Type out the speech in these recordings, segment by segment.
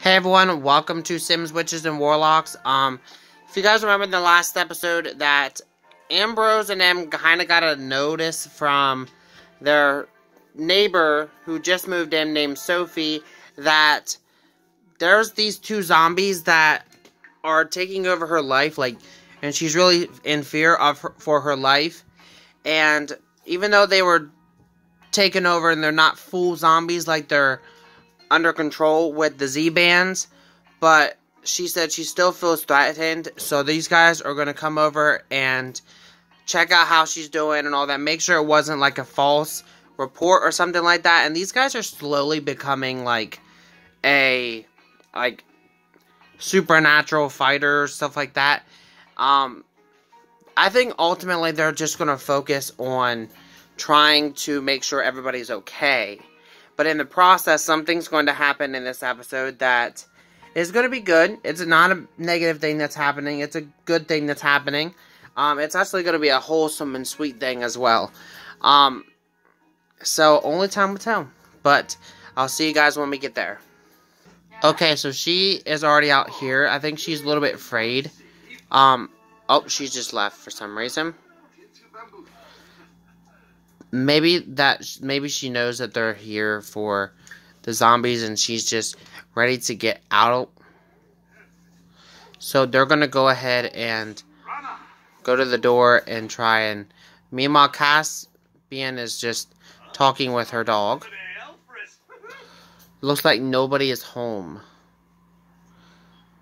Hey everyone, welcome to Sims, Witches, and Warlocks. If you guys remember in the last episode that Ambrose and them kind of got a notice from their neighbor who just moved in named Sophie that there's these two zombies that are taking over her life, and she's really in fear for her life. And even though they were taken over and they're not full zombies, like they're under control with the Z-bands, but she said she still feels threatened, so these guys are going to come over and check out how she's doing and all that, make sure it wasn't like a false report or something like that. And these guys are slowly becoming like supernatural fighters, stuff like that. I think ultimately they're just going to focus on trying to make sure everybody's okay. But in the process, something's going to happen in this episode that is going to be good. It's not a negative thing that's happening. It's a good thing that's happening. It's actually going to be a wholesome and sweet thing as well. So only time will tell. But I'll see you guys when we get there. Okay, so she is already out here. I think she's a little bit afraid. Oh, she's just left for some reason. Maybe she knows that they're here for the zombies and she's just ready to get out. So they're going to go ahead and go to the door and try and... Meanwhile, Caspian is just talking with her dog. Looks like nobody is home.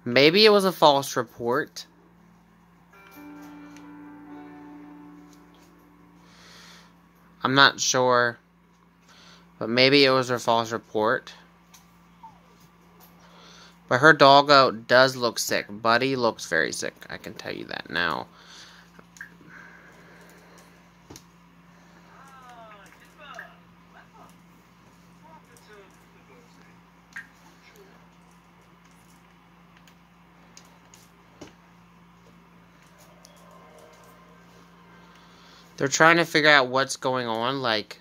Maybe it was a false report. I'm not sure, but maybe it was her false report. But her doggo does look sick. Buddy looks very sick. I can tell you that now. They're trying to figure out what's going on, like...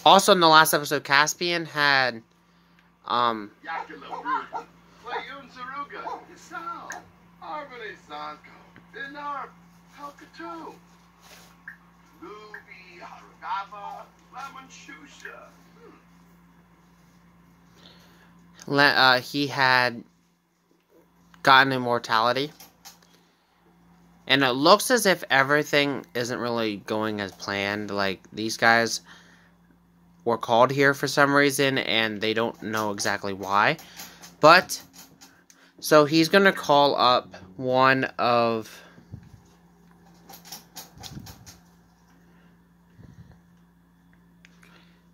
Also, in the last episode, Caspian had, he had gotten immortality. And it looks as if everything isn't really going as planned. Like, these guys were called here for some reason, and they don't know exactly why. But, so he's going to call up one of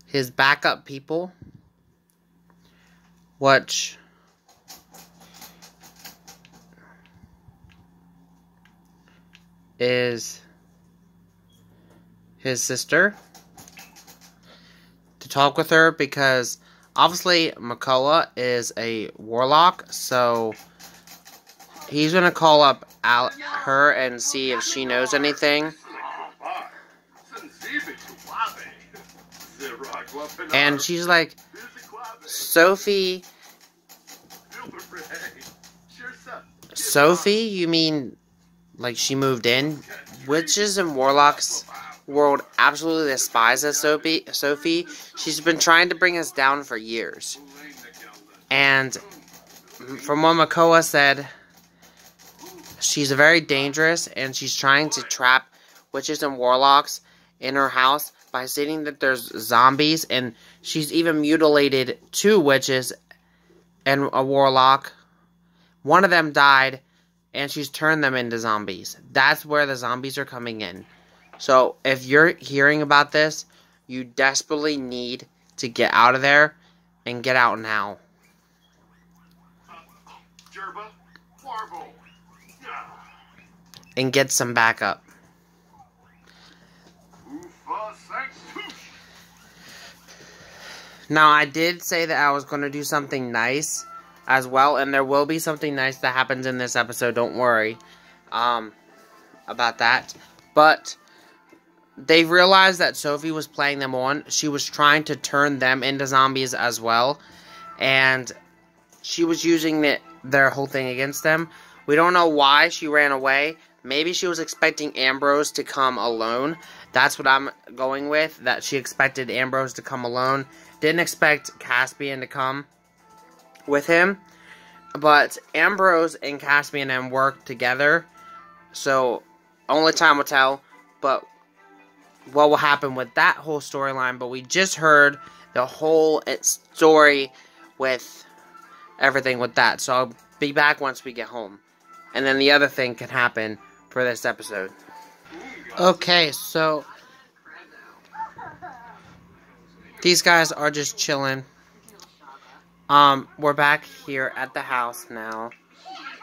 his backup people, which is his sister, to talk with her, because obviously Makoa is a warlock, so he's gonna call up her and see if she knows anything. And she's like, Sophie, you mean like she moved in? Witches and warlocks world absolutely despises Sophie. She's been trying to bring us down for years. And from what Makoa said, she's very dangerous and she's trying to trap witches and warlocks in her house by stating that there's zombies, and she's even mutilated 2 witches and a warlock. One of them died, and she's turned them into zombies. That's where the zombies are coming in. So, if you're hearing about this, you desperately need to get out of there, and get out now. And get some backup. Now, I did say that I was going to do something nice as well, and there will be something nice that happens in this episode, don't worry about that. But they realized that Sophie was playing them on. She was trying to turn them into zombies as well. And she was using their whole thing against them. We don't know why she ran away. Maybe she was expecting Ambrose to come alone. That's what I'm going with. That she expected Ambrose to come alone. Didn't expect Caspian to come with him. But Ambrose and Caspian and worked together. So, only time will tell. But what will happen with that whole storyline. But we just heard the whole story with everything with that. So I'll be back once we get home. And then the other thing can happen for this episode. Okay, so these guys are just chilling. We're back here at the house now.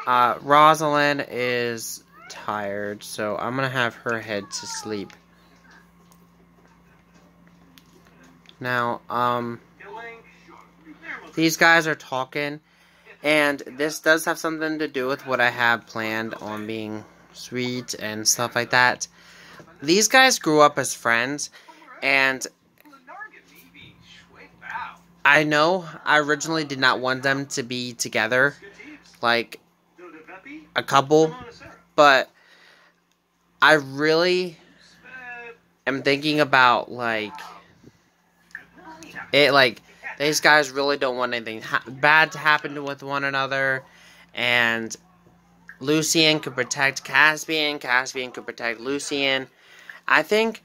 Rosalind is tired, so I'm gonna have her head to sleep. Now, these guys are talking, and this does have something to do with what I have planned on being sweet and stuff like that. These guys grew up as friends, and I know I originally did not want them to be together, like a couple, but I really am thinking about, like, these guys really don't want anything bad to happen with one another, and Lucian could protect Caspian, Caspian could protect Lucian. I think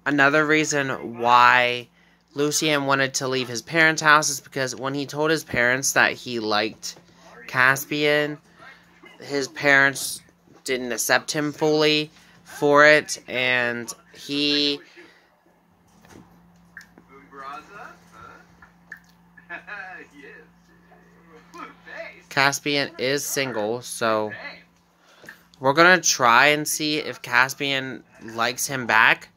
another reason why Lucian wanted to leave his parents' house is because when he told his parents that he liked Caspian, his parents didn't accept him fully for it, and Caspian is single, so we're gonna try and see if Caspian likes him back.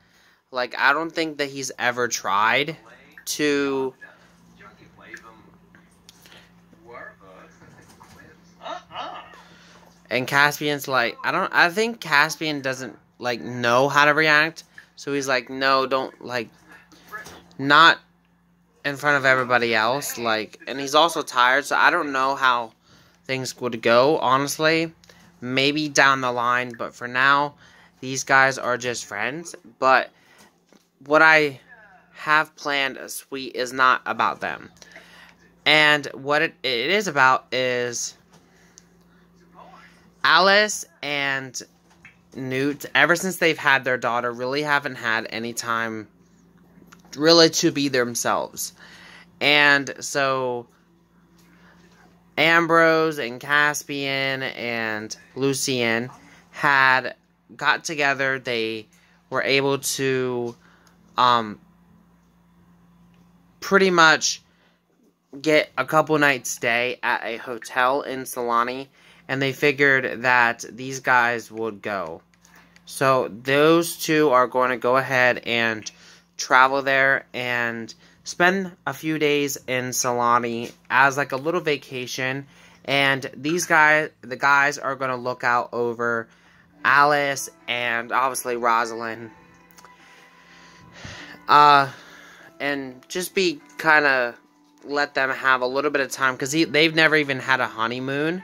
Like, I don't think that he's ever tried to and Caspian's like, I think Caspian doesn't, like, know how to react, so he's like, no, don't, like, not in front of everybody else, like, and he's also tired, so I don't know how things would go, honestly. Maybe down the line, but for now, these guys are just friends. But what I have planned, sweet, is not about them. And what it is about is Alice and Newt, ever since they've had their daughter, really haven't had any time really to be themselves. And so Ambrose and Caspian and Lucian had got together. They were able to pretty much get a couple nights stay at a hotel in Salani, and they figured that these guys would go. So those two are going to go ahead and travel there and spend a few days in Salani as like a little vacation, and the guys are going to look out over Alice and obviously Rosalind, and just be kind of let them have a little bit of time, because they've never even had a honeymoon,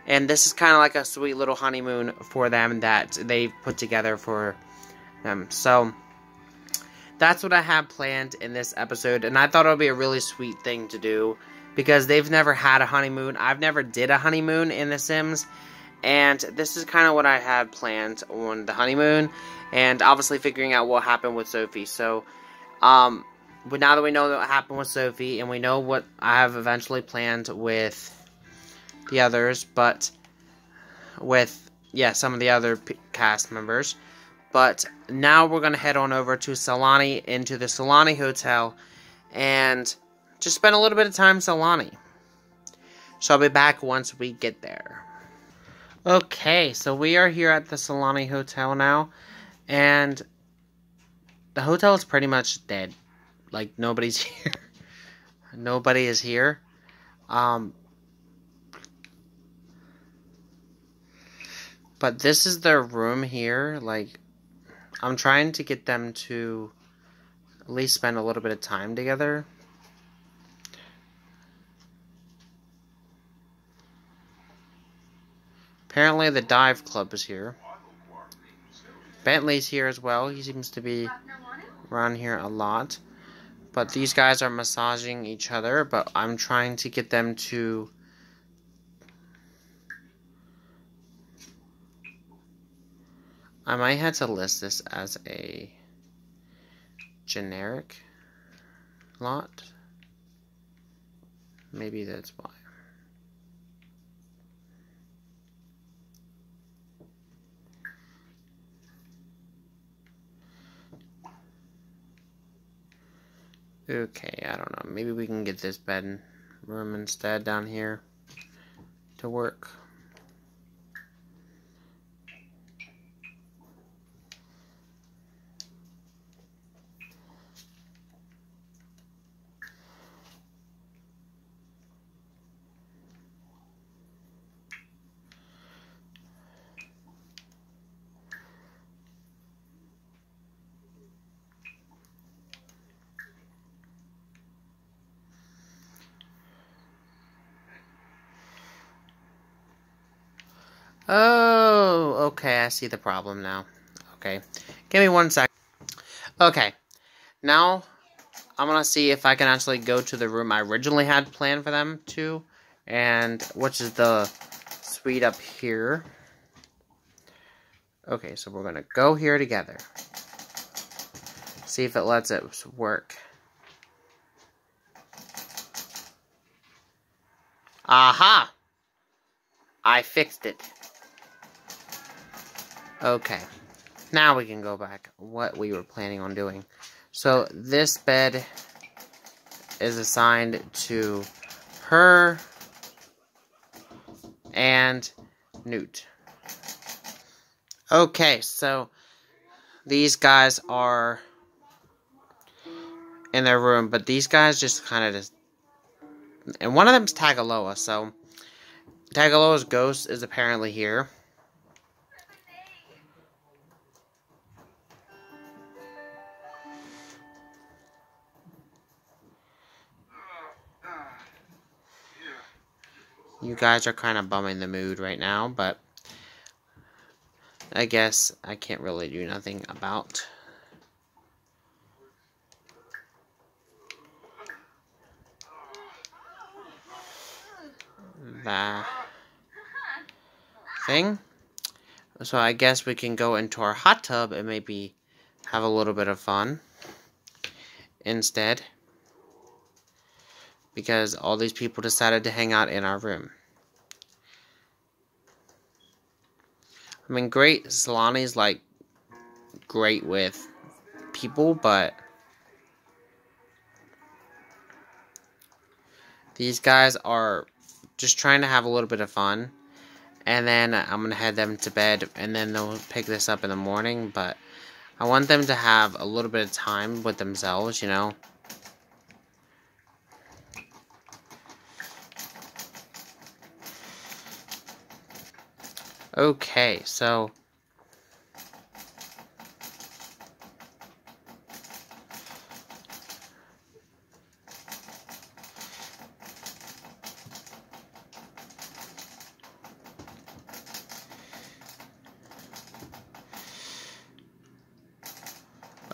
and this is kind of like a sweet little honeymoon for them that they've put together for them. So that's what I have planned in this episode, and I thought it would be a really sweet thing to do, because they've never had a honeymoon. I've never did a honeymoon in The Sims, and this is kind of what I had planned on the honeymoon, and obviously figuring out what happened with Sophie. So, but now that we know what happened with Sophie, and we know what I have eventually planned with the others, but with, yeah, some of the other cast members. But now we're going to head on over to Salani, into the Salani Hotel, and just spend a little bit of time in Salani. So I'll be back once we get there. Okay, so we are here at the Salani Hotel now, and the hotel is pretty much dead. Like, nobody's here. Nobody is here. But this is their room here. Like, I'm trying to get them to at least spend a little bit of time together. Apparently the dive club is here. Bentley's here as well. He seems to be around here a lot. But these guys are massaging each other, but I'm trying to get them to... I might have to list this as a generic lot. Maybe that's why. Okay, I don't know. Maybe we can get this bed room instead down here to work. Oh, okay, I see the problem now. Okay, give me 1 sec. Okay, now I'm gonna see if I can actually go to the room I originally had planned for them to, and which is the suite up here. Okay, so we're gonna go here together. See if it lets it work. Aha! I fixed it. Okay, now we can go back what we were planning on doing. So this bed is assigned to her and Newt. Okay, so these guys are in their room, but these guys just kind of just... And one of them's Tagaloa, so Tagaloa's ghost is apparently here. You guys are kind of bumming the mood right now, but I guess I can't really do nothing about that thing. So I guess we can go into our hot tub and maybe have a little bit of fun instead, because all these people decided to hang out in our room. I mean, great, Solani's like great with people, but these guys are just trying to have a little bit of fun. And then I'm going to head them to bed, and then they'll pick this up in the morning. But I want them to have a little bit of time with themselves, you know. Okay, so...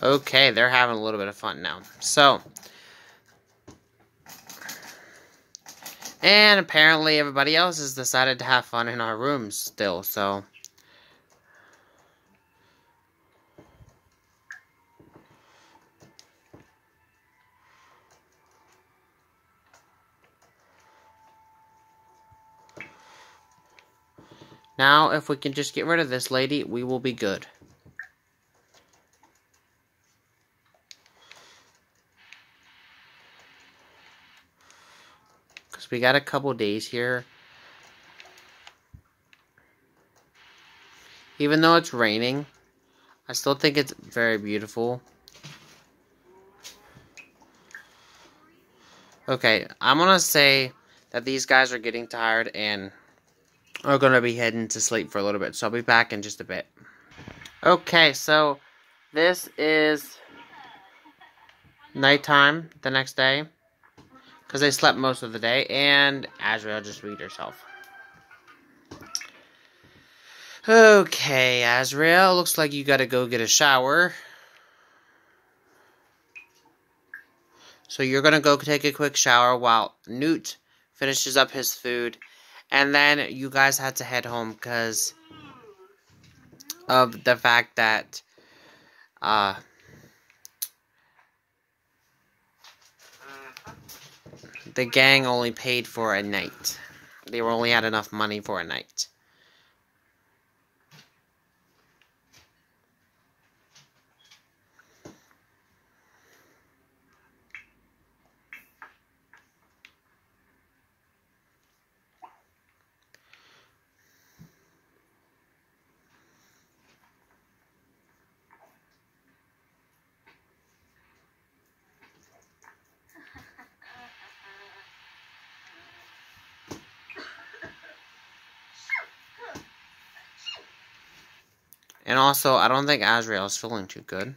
Okay, they're having a little bit of fun now. So... And apparently everybody else has decided to have fun in our rooms still, so... Now, if we can just get rid of this lady, we will be good. Because we got a couple days here. Even though it's raining, I still think it's very beautiful. Okay, I'm going to say that these guys are getting tired and are going to be heading to sleep for a little bit. So I'll be back in just a bit. Okay, so This is nighttime the next day. Because they slept most of the day. And Azreal just read herself. Okay, Azreal. Looks like you gotta go get a shower. So you're gonna go take a quick shower while Newt finishes up his food. And then you guys had to head home because of the fact that the gang only paid for a night. They only had enough money for a night. And also, I don't think Azreal is feeling too good.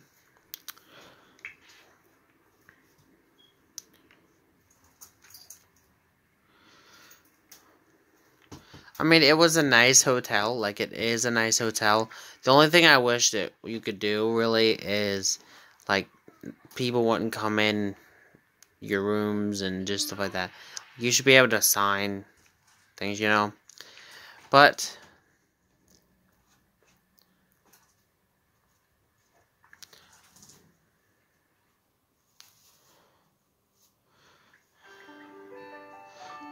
I mean, it was a nice hotel. Like, it is a nice hotel. The only thing I wish that you could do, really, is, like, people wouldn't come in your rooms and just stuff like that. You should be able to sign things, you know? But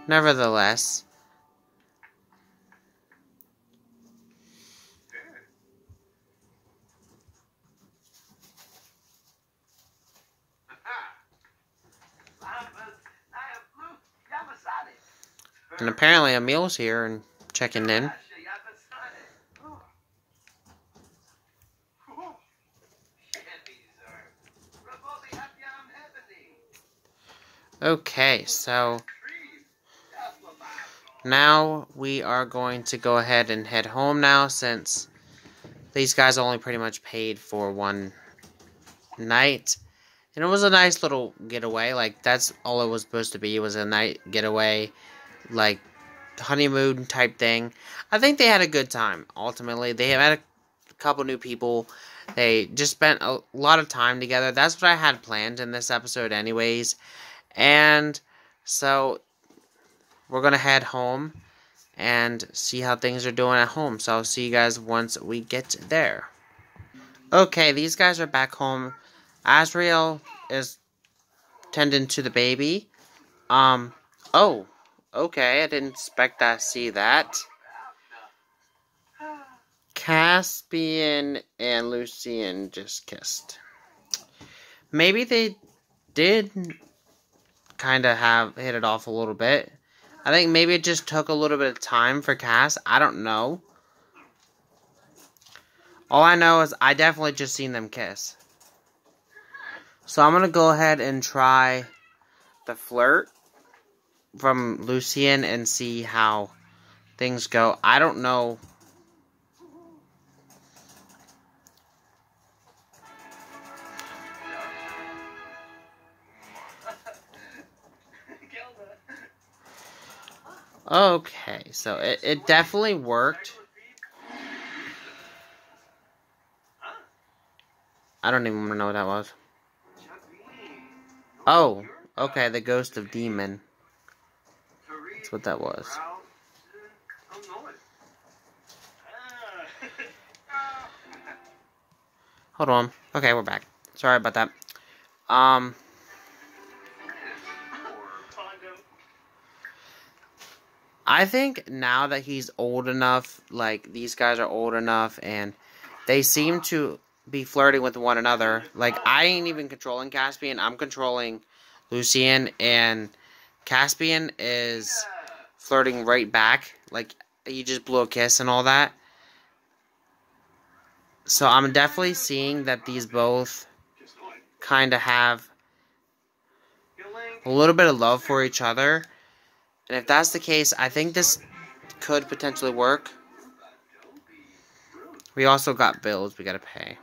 nevertheless, and apparently Emil's here and checking in. Okay, so now we are going to go ahead and head home now, since these guys only pretty much paid for one night. And it was a nice little getaway. Like, that's all it was supposed to be. It was a night getaway, like, honeymoon type thing. I think they had a good time, ultimately. They met a couple new people. They just spent a lot of time together. That's what I had planned in this episode anyways. And so we're going to head home and see how things are doing at home. So I'll see you guys once we get there. Okay, these guys are back home. Azreal is tending to the baby. Oh, okay, I didn't expect to see that. Caspian and Lucian just kissed. Maybe they did kind of have hit it off a little bit. I think maybe it just took a little bit of time for Cass. I don't know. All I know is I definitely just seen them kiss. So I'm going to go ahead and try the flirt from Lucian and see how things go. I don't know. Okay, so it definitely worked. I don't even know what that was. Oh, okay, the ghost of demon. That's what that was. Hold on. Okay, we're back. Sorry about that. I think now that he's old enough, like, these guys are old enough, and they seem to be flirting with one another. Like, I ain't even controlling Caspian. I'm controlling Lucian, and Caspian is flirting right back. Like, he just blew a kiss and all that. So I'm definitely seeing that these both kind of have a little bit of love for each other. And if that's the case, I think this could potentially work. We also got bills we gotta pay.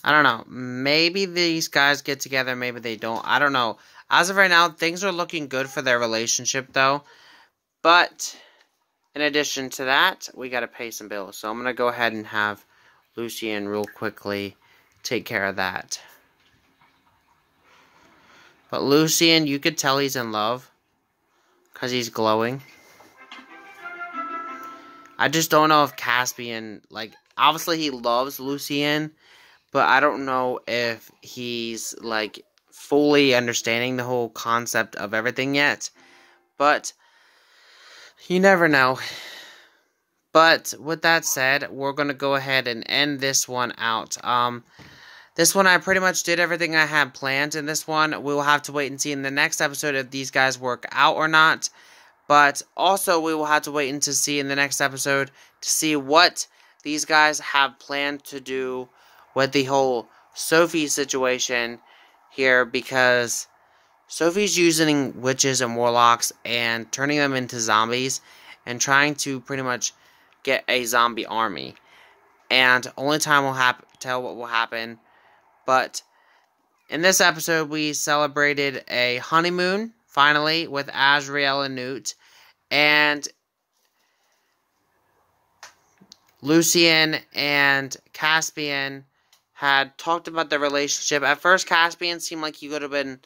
I don't know. Maybe these guys get together, maybe they don't. I don't know. As of right now, things are looking good for their relationship, though. But, in addition to that, we gotta pay some bills. So I'm gonna go ahead and have Lucian real quickly take care of that. But Lucian, you could tell he's in love. Because he's glowing. I just don't know if Caspian, like, obviously he loves Lucian. But I don't know if he's, like, fully understanding the whole concept of everything yet. But you never know. But with that said, we're going to go ahead and end this one out. This one I pretty much did everything I had planned in this one. We will have to wait and see in the next episode if these guys work out or not. But also we will have to wait and to see in the next episode to see what these guys have planned to do with the whole Sofi situation here, because Sofi's using witches and warlocks and turning them into zombies and trying to pretty much get a zombie army. And only time will tell what will happen. But in this episode, we celebrated a honeymoon, finally, with Azreal and Newt. And Lucian and Caspian had talked about their relationship. At first, Caspian seemed like he could have been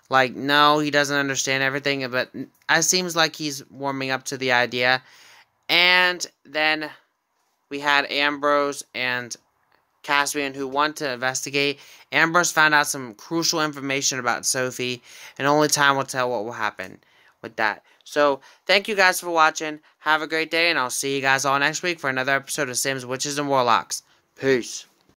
like, no, he doesn't understand everything. But it seems like he's warming up to the idea. And then we had Ambrose and Caspian who want to investigate. Ambrose found out some crucial information about Sofi, and only time will tell what will happen with that. So, thank you guys for watching. Have a great day, and I'll see you guys all next week for another episode of Sims, Witches, and Warlocks. Peace.